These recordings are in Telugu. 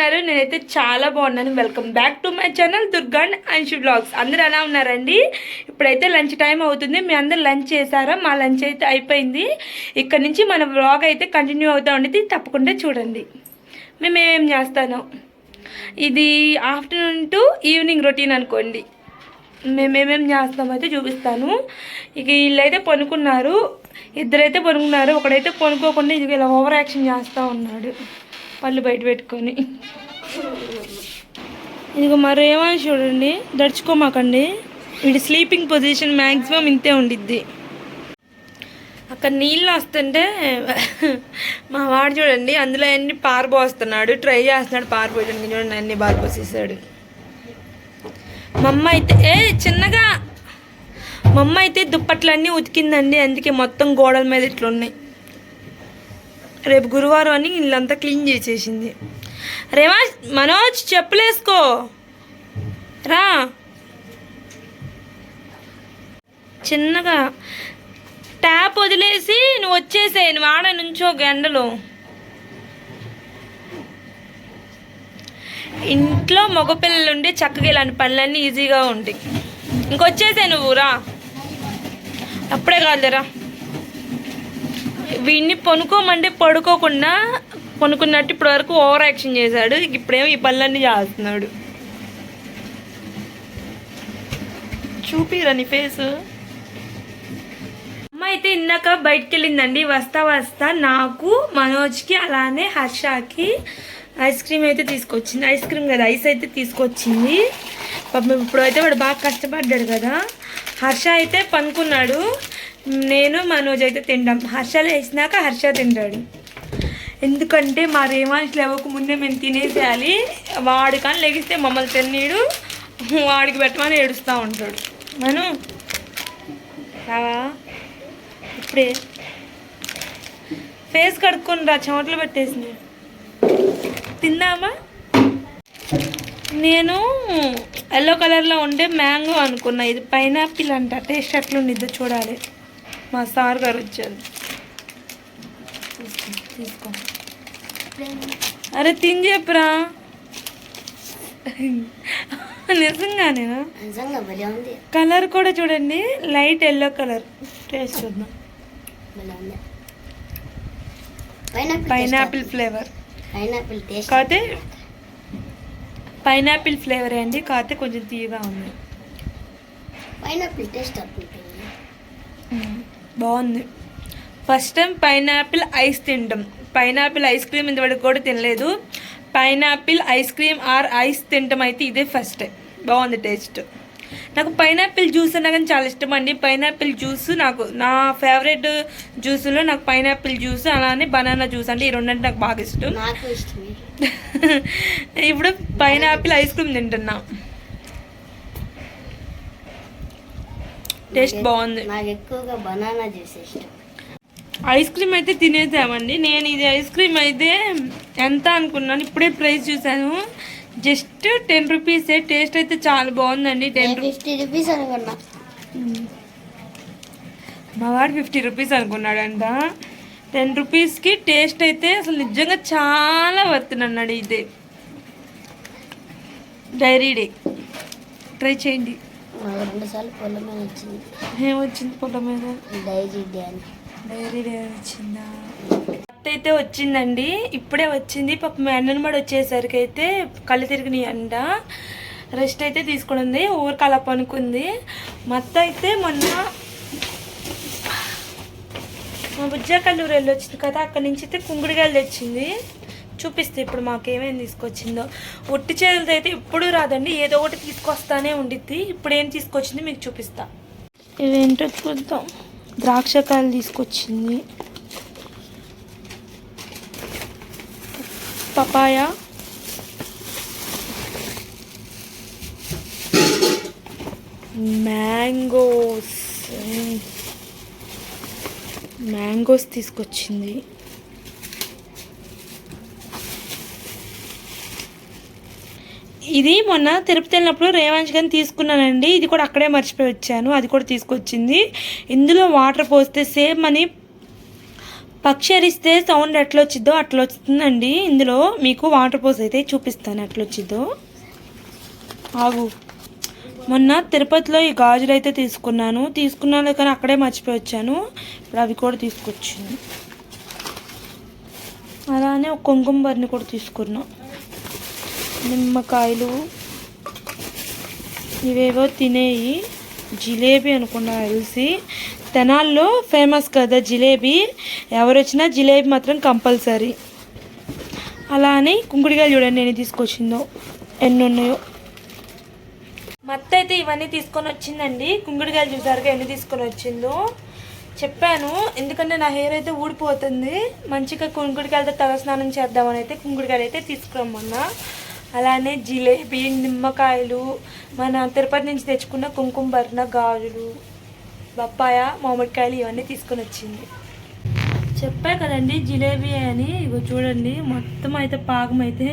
ఉన్నారు? నేనైతే చాలా బాగున్నాను. Welcome back to my channel Durga and Anshu blogs. అందరూ ఎలా ఉన్నారండి? ఇప్పుడైతే లంచ్ టైం అవుతుంది. మీ అందరు లంచ్ చేశారా? మా లంచ్ అయితే అయిపోయింది. ఇక్కడ నుంచి మన బ్లాగ్ అయితే కంటిన్యూ అవుతూ ఉండేది, తప్పకుండా చూడండి. మేమేం చేస్తాను, ఇది ఆఫ్టర్నూన్ టు ఈవినింగ్ రొటీన్ అనుకోండి. మేమేమేం చేస్తామైతే చూపిస్తాను. ఇక వీళ్ళైతే పనుకున్నారు, ఇద్దరైతే పనుకున్నారు. ఒకడైతే పనుకోకుండా ఇది ఇలా ఓవర్ యాక్షన్ చేస్తూ ఉన్నాడు, పళ్ళు బయట పెట్టుకొని. ఇదిగో మరేమని చూడండి, దడుచుకోమాకండి. వీడి స్లీపింగ్ పొజిషన్ మ్యాక్సిమం ఇంతే ఉండిద్ది. అక్కడ నీళ్ళు వస్తుంటే మా వాడు చూడండి అందులో అన్ని పారబోస్తున్నాడు, ట్రై చేస్తున్నాడు పారపోయడానికి. చూడండి అన్ని పారపోసేసాడు. మా అమ్మ అయితే చిన్నగా మా అమ్మ అయితే దుప్పట్లన్నీ ఉతికిందండి, అందుకే మొత్తం గోడల మీద ఇట్లా ఉన్నాయి. రేపు గురువారం అని ఇల్లంతా క్లీన్ చేసేసింది. రేవా మనోజ్ చెప్పులేసుకో రా. చిన్నగా ట్యాప్ వదిలేసి నువ్వు వచ్చేసే, నువ్వు ఆడ నుంచో గంటలు. ఇంట్లో మగపిల్లలు ఉండి చక్కగా ఇలాంటి పనులన్నీ ఈజీగా ఉంటాయి. ఇంకొచ్చేసే నువ్వు రా, అప్పుడే కాదురా. వీడిని పనుకోమంటే పడుకోకుండా పనుకున్నట్టు ఇప్పటి వరకు ఓవర్ యాక్షన్ చేశాడు. ఇప్పుడేమో ఈ పనులన్నీ చేస్తున్నాడు. చూపిరా నీ ఫేసు. అమ్మ అయితే ఇందాక బయటికి వెళ్ళిందండి. వస్తా వస్తా నాకు, మనోజ్కి, అలానే హర్షకి ఐస్ క్రీమ్ అయితే తీసుకొచ్చింది. ఐస్ క్రీమ్ కదా, ఐస్ అయితే తీసుకొచ్చింది. పాపం ఇప్పుడు అయితే వాడు బాగా కష్టపడ్డాడు కదా. హర్ష అయితే పనుకున్నాడు, నేను మనోజ్ అయితే తింటాం. హర్ష లేచినాక హర్ష తింటాడు. ఎందుకంటే మా రేవాంశ్ లేవకు ముందే మేము తినేసేయాలి. వాడు కానీ లెగిస్తే మమ్మల్ని తిన్నీడు, వాడికి పెట్టమని ఏడుస్తూ ఉంటాడు. మను రావా, ఇప్పుడే ఫేస్ కడుక్కొని రా, చెమటలు పెట్టేసింది. తిందామా? నేను ఎల్లో కలర్లో ఉండే మ్యాంగో అనుకున్నా, ఇది పైనాపిల్ అంట. టేస్ట్ ఎట్లుండిద్దో చూడాలి. మా సార్ గారు వచ్చారు. తీసుకో. అరే తిని చెప్పురా. నిజంగానేనా? కలర్ కూడా చూడండి, లైట్ ఎల్లో కలర్. టేస్ట్ చూద్దాం. Pineapple flavour. కాకపోతే పైనాపిల్ ఫ్లేవర్ అండి, కాకపోతే కొంచెం తీయగా ఉంది. పైనాపిల్ టేస్ట్ బాగుంది. ఫస్ట్ టైం పైనాపిల్ ఐస్ తింటాం. పైనాపిల్ ఐస్ క్రీమ్ ఇంతవరకు కూడా తినలేదు. Pineapple ice cream or ice తింటాం అయితే ఇదే ఫస్ట్ టైం. బాగుంది టేస్ట్. నాకు పైనాపిల్ జ్యూస్ అన్నా కానీ చాలా ఇష్టం అండి. పైనాపిల్ జ్యూస్ నాకు నా ఫేవరెట్ జ్యూస్లో నాకు పైనాపిల్ జ్యూస్, అలానే బనానా జ్యూస్ అంటే ఈ రెండంటే నాకు బాగా ఇష్టం. ఇప్పుడు పైనాపిల్ ఐస్ క్రీమ్ తింటున్నా. టేస్ట్ బాగుంది. నాకు ఎక్కువగా బనానా జ్యూస్ ఇష్టం. ఐస్ క్రీమ్ అయితే తినేసామండి. నేను ఇది ఐస్ క్రీమ్ అయితే ఎంత అనుకున్నాను, ఇప్పుడే ప్రైస్ చూసాను, జస్ట్ 10 రూపీసే. టేస్ట్ అయితే చాలా బాగుందండి. 50 రూపీస్ అనుకున్నా. మా వాడు 50 రూపీస్ అనుకున్నాడంట. 10 రూపీస్కి టేస్ట్ అయితే అసలు నిజంగా చాలా వర్తునన్నాడు. ఇదే డైరీ డే ట్రై చేయండి. 2 సార్లు పొల్ల మీద వచ్చింది. ఏమొచ్చింది పొల్ల మీద? డైరీ డే అని. డైరీ డే వచ్చిందా? అయితే వచ్చిందండి, ఇప్పుడే వచ్చింది. పాప మీ అంగన్వాడి వచ్చేసరికి అయితే కళ్ళు తిరిగినాయి అంట. రెస్ట్ అయితే తీసుకుని ఊరికి అలా పనుకుంది. మొత్తం అయితే మొన్న మా బుజ్జకల్లూరు వెళ్ళి వచ్చింది కదా, అక్కడి నుంచి అయితే కుంగుడికాయలు తెచ్చింది. చూపిస్తే ఇప్పుడు మాకేమేమి తీసుకొచ్చిందో. ఒట్టి చేతులతో అయితే ఎప్పుడూ రాదండి, ఏదో ఒకటి తీసుకొస్తానే ఉండిద్ది. ఇప్పుడు ఏం తీసుకొచ్చింది మీకు చూపిస్తా. ఇవేంటో చూద్దాం. ద్రాక్షకాయలు తీసుకొచ్చింది, పపాయ, మ్యాంగోస్ తీసుకొచ్చింది. ఇది మొన్న తిరుపతి వెళ్ళినప్పుడు రేవాంశ్ గారిని తీసుకున్నానండి. ఇది కూడా అక్కడే మర్చిపోయి వచ్చాను, అది కూడా తీసుకొచ్చింది. ఇందులో వాటర్ పోస్తే సేమ్ అని పక్షి అరిస్తే సౌండ్ ఎట్లా వచ్చిద్దో అట్లా వస్తుందండి. ఇందులో మీకు వాటర్ పోస్ అయితే చూపిస్తాను ఎట్లా వచ్చిద్దో. ఆగు, మొన్న తిరుపతిలో ఈ గాజులు అయితే తీసుకున్నాను కానీ అక్కడే మర్చిపోయి వచ్చాను. ఇప్పుడు అవి కూడా తీసుకొచ్చింది. అలానే ఒక కుంకుమ బరిని కూడా తీసుకున్నాం. నిమ్మకాయలు ఇవేవో తినేయి, జిలేబీ అనుకున్నా తెలిసి. తెనాల్లో ఫేమస్ కదా జిలేబీ, ఎవరు వచ్చినా జిలేబీ మాత్రం కంపల్సరీ. అలానే కుంకుడికాయలు చూడండి నేను తీసుకొచ్చిందో ఎన్ని ఉన్నాయో. మత్త అయితే ఇవన్నీ తీసుకొని వచ్చిందండి. కుంకుడికాయలు చూసారుగా ఎన్ని తీసుకొని వచ్చిందో. చెప్పాను ఎందుకంటే నా హెయిర్ అయితే ఊడిపోతుంది, మంచిగా కుంకుడికాయలతో తలస్నానం చేద్దామని అయితే కుంకుడికాయలు అయితే తీసుకురమ్మన్నా. అలానే జిలేబీ, నిమ్మకాయలు, మన తిరుపతి నుంచి తెచ్చుకున్న కుంకుమ భరణ గాజులు, బొప్పాయ, మామిడికాయలు ఇవన్నీ తీసుకొని వచ్చింది. చెప్పా కదండి జిలేబీ అని. ఇగో చూడండి మొత్తం అయితే పాకం అయితే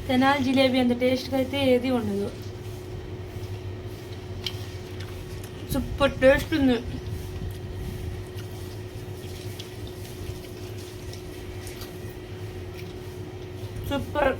తెనాలి జిలేబీ అంత టేస్ట్గా అయితే ఏది ఉండదు. సూపర్ టేస్ట్ ఉంది. సూపర్.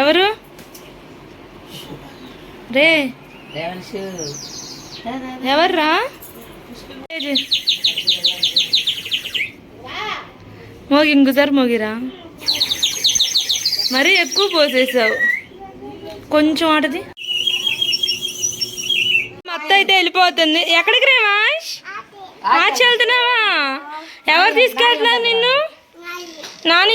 ఎవరు రే ఎవర్రా? మోగి ఇంకోసారి మోగిరా. మరీ ఎక్కువ పోసేసావు, కొంచెం ఆటది. మొత్తం అయితే వెళ్ళిపోతుంది. ఎక్కడికి రేవాష్? ఆచి వెళ్తున్నావా? ఎవరు తీసుకెళ్తున్నారు నిన్ను? నాని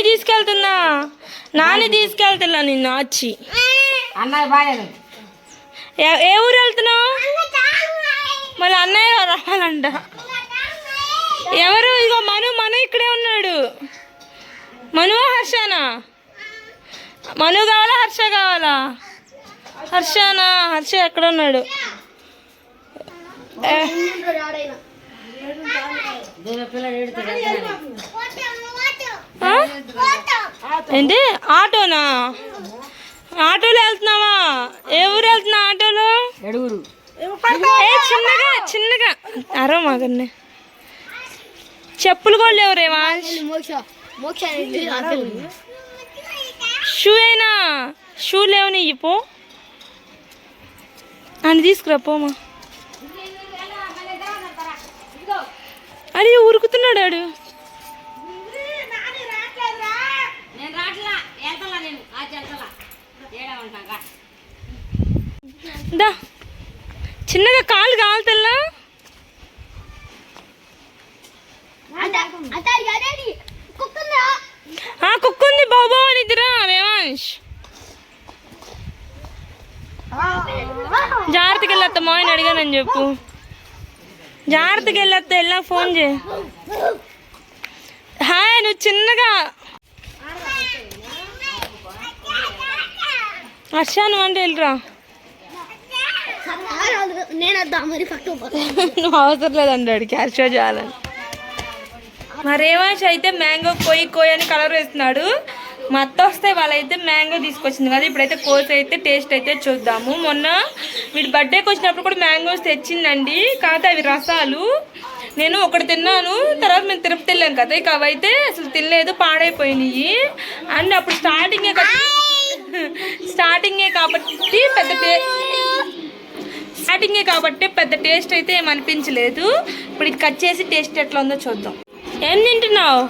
తీసుకెళ్తున్నా నిన్ను ఆచి. ఏ ఊరు వెళ్తున్నావు? మళ్ళీ అన్నయ్య రావాలంట. ఎవరు? ఇగో మను ఇక్కడే ఉన్నాడు. మను హర్షనా? మను కావాలా హర్ష కావాలా? హర్షనా? హర్ష ఎక్కడ ఉన్నాడు? ఏంటి ఆటోనా? ఆటోలో వెళ్తున్నావా? ఏ ఊరు వెళ్తున్నా ఆటోలో? చిన్నగా అరవ మాకన్నే. చెప్పులు కూడా లేవు రేవా? షూ అయినా షూ లేవు నీ పో అని తీసుకురా పోమా. అది ఉరుకుతున్నాడు ఆడు. దా చిన్నగా కాలు కాలుతల్లా. కుక్కుంది బాబా అని ఇద్దరా రేవాంష్. జాగ్రత్తకి వెళ్ళొత్తా మాయని అడిగానని చెప్పు. జాగ్రత్తకి వెళ్ళొత్తా, వెళ్ళా ఫోన్ చేయి. హాయ్ నువ్వు చిన్నగా. హర్ష నువ్వు అంటే వెళ్ళరా. నువ్వు అవసరం లేదండి అడిగి హర్ష చేయాలని. మా రేవాంష్ అయితే మ్యాంగో కోయి అని కలర్ వేస్తున్నాడు. మా అత్త వస్తే వాళ్ళైతే మ్యాంగో తీసుకొచ్చింది కదా. ఇప్పుడైతే కోస్ అయితే టేస్ట్ అయితే చూద్దాము. మొన్న వీడి బర్త్డేకి వచ్చినప్పుడు కూడా మ్యాంగోస్ తెచ్చిందండి, కాకపోతే అవి రసాలు. నేను ఒకటి తిన్నాను, తర్వాత మేము తిరుపతి వెళ్ళాం కదా, ఇక అవైతే అసలు తినలేదు, పాడైపోయినాయి. అండ్ అప్పుడు స్టార్టింగే కాబట్టి పెద్ద టేస్ట్ అయితే ఏమనిపించలేదు. ఇప్పుడు ఇది కట్ చేసి టేస్ట్ ఎట్లా ఉందో చూద్దాం. ఏం తింటున్నావు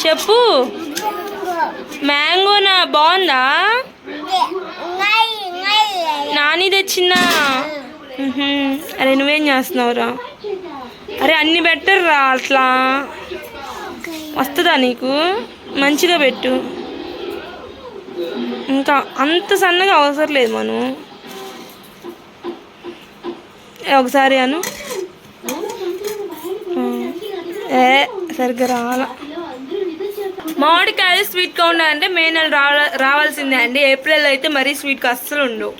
చెప్పు. మ్యాంగోనా? బాగుందా? నాని తెచ్చిందా? అరే నువ్వేం చేస్తున్నావురా? అరే అన్ని బెటర్ రా, అట్లా వస్తుందా నీకు? మంచిగా పెట్టు. ఇంకా అంత సన్నగా అవసరం లేదు మనం. ఒకసారి అను. సరిగ్గా రావాలా. మామిడికాయలు స్వీట్గా ఉండాలంటే మే నెల రావాల్సిందే అండి. ఏప్రిల్ అయితే మరీ స్వీట్గా అస్సలు ఉండవు.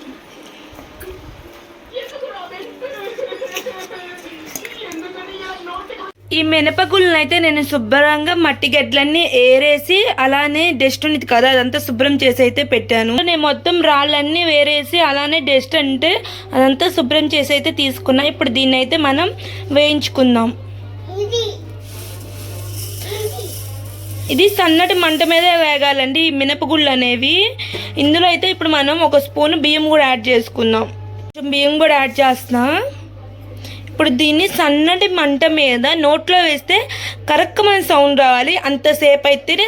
ఈ మినపగుళ్ళని అయితే నేను శుభ్రంగా మట్టి గడ్డలన్నీ ఏరేసి అలానే డస్ట్ ఉంది కదా అదంతా శుభ్రం చేసి అయితే పెట్టాను. నేను మొత్తం రాళ్ళన్నీ వేరేసి అలానే డస్ట్ అంటే అదంతా శుభ్రం చేసి అయితే తీసుకున్నా. ఇప్పుడు దీన్ని అయితే మనం వేయించుకుందాం. ఇది సన్నటి మంట మీద వేగాలండి ఈ మినపగుళ్ళు అనేవి. ఇందులో అయితే ఇప్పుడు మనం 1 స్పూన్ బియ్యం కూడా యాడ్ చేసుకుందాం. కొంచెం బియ్యం కూడా యాడ్ చేస్తున్నా. ఇప్పుడు దీన్ని సన్నటి మంట మీద నోట్లో వేస్తే కరెక్ట్మైన సౌండ్ రావాలి. అంతసేపు అయితే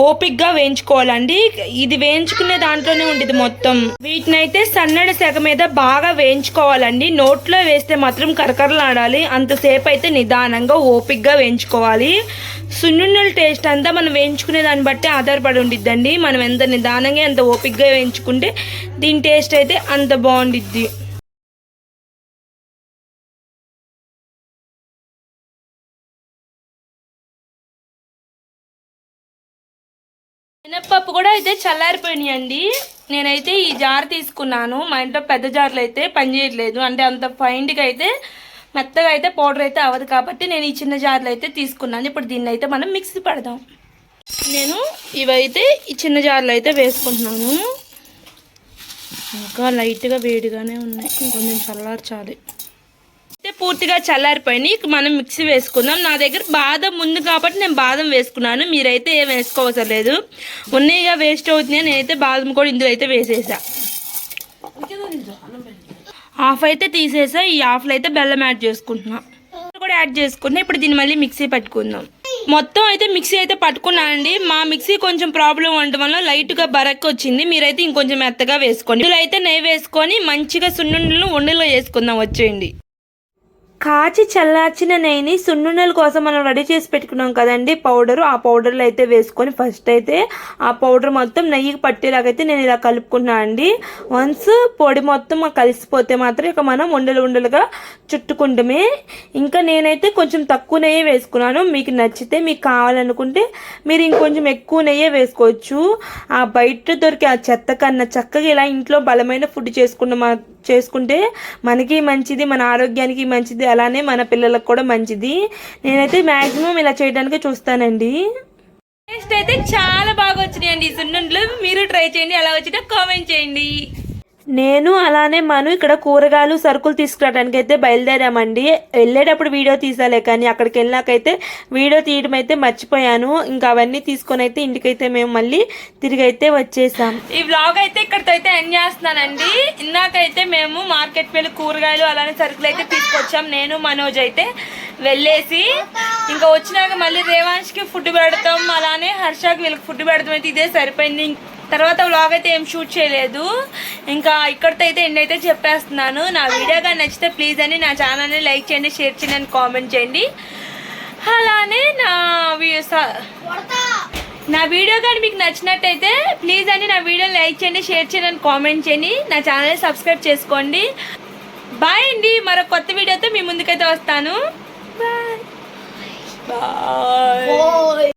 ఓపిక్గా వేయించుకోవాలండి. ఇది వేయించుకునే దాంట్లోనే ఉండేది మొత్తం. వీటిని అయితే సన్నటి సెగ మీద బాగా వేయించుకోవాలండి. నోట్లో వేస్తే మాత్రం కరకరలాడాలి. అంతసేపు అయితే నిదానంగా ఓపిక్గా వేయించుకోవాలి. సున్నుండల టేస్ట్ అంతా మనం వేయించుకునే దాన్ని బట్టి ఆధారపడి ఉండిద్దండి. మనం ఎంత నిదానంగా ఎంత ఓపిక్గా వేయించుకుంటే దీని టేస్ట్ అయితే అంత బాగుండిద్ది. మినప్పప్పు కూడా అయితే చల్లారిపోయినాయండి. నేనైతే ఈ జార్ తీసుకున్నాను. మా ఇంట్లో పెద్ద జార్లు అయితే పనిచేయట్లేదు, అంటే అంత ఫైన్గా అయితే మెత్తగా అయితే పౌడర్ అయితే అవ్వదు కాబట్టి నేను ఈ చిన్న జార్లు అయితే తీసుకున్నాను. ఇప్పుడు దీన్ని అయితే మనం మిక్సీ పడదాం. నేను ఇవైతే ఈ చిన్న జార్లు అయితే వేసుకుంటున్నాను. ఇంకా లైట్గా వేడిగానే ఉన్నాయి, ఇంకొంచెం చల్లార్చాలి. అయితే పూర్తిగా చల్లారిపోయినాయి. మనం మిక్సీ వేసుకుందాం. నా దగ్గర బాదం ఉంది కాబట్టి నేను బాదం వేసుకున్నాను. మీరైతే ఏం వేసుకోవసరం లేదు. ఉన్నీగా వేస్ట్ అవుతుంది. నేనైతే బాదం కూడా ఇందులో అయితే వేసేసా. హాఫ్ అయితే తీసేసా. ఈ హాఫ్లో అయితే బెల్లం యాడ్ చేసుకుంటున్నా. కూడా యాడ్ చేసుకుంటున్నా. ఇప్పుడు దీన్ని మళ్ళీ మిక్సీ పట్టుకుందాం. మొత్తం అయితే మిక్సీ అయితే పట్టుకున్నానండి. మా మిక్సీ కొంచెం ప్రాబ్లం ఉండడం వల్ల లైట్గా బరక్ వచ్చింది. మీరైతే ఇంకొంచెం మెత్తగా వేసుకోండి. ఇందులో అయితే నెయ్యి వేసుకొని మంచిగా సున్నుండలను ఉండలో వేసుకుందాం. వచ్చేయండి. కాచి చల్లార్చిన నెయ్యిని సున్నుండల కోసం మనం రెడీ చేసి పెట్టుకున్నాం కదండి పౌడరు. ఆ పౌడర్లో అయితే వేసుకొని ఫస్ట్ అయితే ఆ పౌడర్ మొత్తం నెయ్యికి పట్టేలాగైతే నేను ఇలా కలుపుకుంటున్నాను అండి. వన్స్ పొడి మొత్తం కలిసిపోతే మాత్రం ఇక మనం ఉండలుగా చుట్టుకుంటమే. ఇంకా నేనైతే కొంచెం తక్కువ నెయ్యి వేసుకున్నాను. మీకు నచ్చితే మీకు కావాలనుకుంటే మీరు ఇంకొంచెం ఎక్కువ నెయ్యే వేసుకోవచ్చు. ఆ బయట దొరికే ఆ చెత్త కన్నా చక్కగా ఇలా ఇంట్లో బలమైన ఫుడ్ చేసుకుంటే మనకి మంచిది, మన ఆరోగ్యానికి మంచిది, అలానే మన పిల్లలకు కూడా మంచిది. నేనైతే మ్యాక్సిమం ఇలా చేయడానికి చూస్తానండి. టేస్ట్ అయితే చాలా బాగా వచ్చినాయండి ఈ సున్నుండలు. మీరు ట్రై చేయండి. ఎలా వచ్చినా కామెంట్ చేయండి. నేను అలానే మనం ఇక్కడ కూరగాయలు సరుకులు తీసుకురావడానికి అయితే బయలుదేరామండి. వెళ్ళేటప్పుడు వీడియో తీసాలే కానీ అక్కడికి వెళ్ళాకైతే వీడియో తీయడం అయితే మర్చిపోయాను. ఇంకా అవన్నీ తీసుకొని అయితే ఇంటికైతే మేము మళ్ళీ తిరిగి అయితే వచ్చేసాం. ఈ వ్లాగ్ అయితే ఇక్కడితో అయితే ఎండ్ చేస్తున్నానండి. ఇందాకైతే మేము మార్కెట్ వెళ్ళి కూరగాయలు అలానే సరుకులు అయితే తీసుకొచ్చాం. నేను మనోజ్ అయితే వెళ్ళేసి ఇంకా వచ్చినాక మళ్ళీ రేవాన్ష్కి ఫుడ్ పెడతాం, అలానే హర్షకి వీళ్ళకి ఫుడ్ పెడతాం. అయితే ఇదే సరిపోయింది. తర్వాత వ్లాగ్ అయితే ఏం షూట్ చేయలేదు. ఇంకా ఇక్కడితో అయితే ఎండ్ అయితే చెప్పేస్తున్నాను. నా వీడియో కానీ నచ్చితే ప్లీజ్ అని నా ఛానల్ని లైక్ చేయండి, షేర్ చేయండి అని కామెంట్ చేయండి. అలానే నా వీడియో కానీ మీకు నచ్చినట్టయితే ప్లీజ్ అని నా వీడియోని లైక్ చేయండి, షేర్ చేయండి అని కామెంట్ చేయండి. నా ఛానల్ని సబ్స్క్రైబ్ చేసుకోండి. బాయ్ అండి. మరో కొత్త వీడియోతో మీ ముందుకైతే వస్తాను. Bye bye.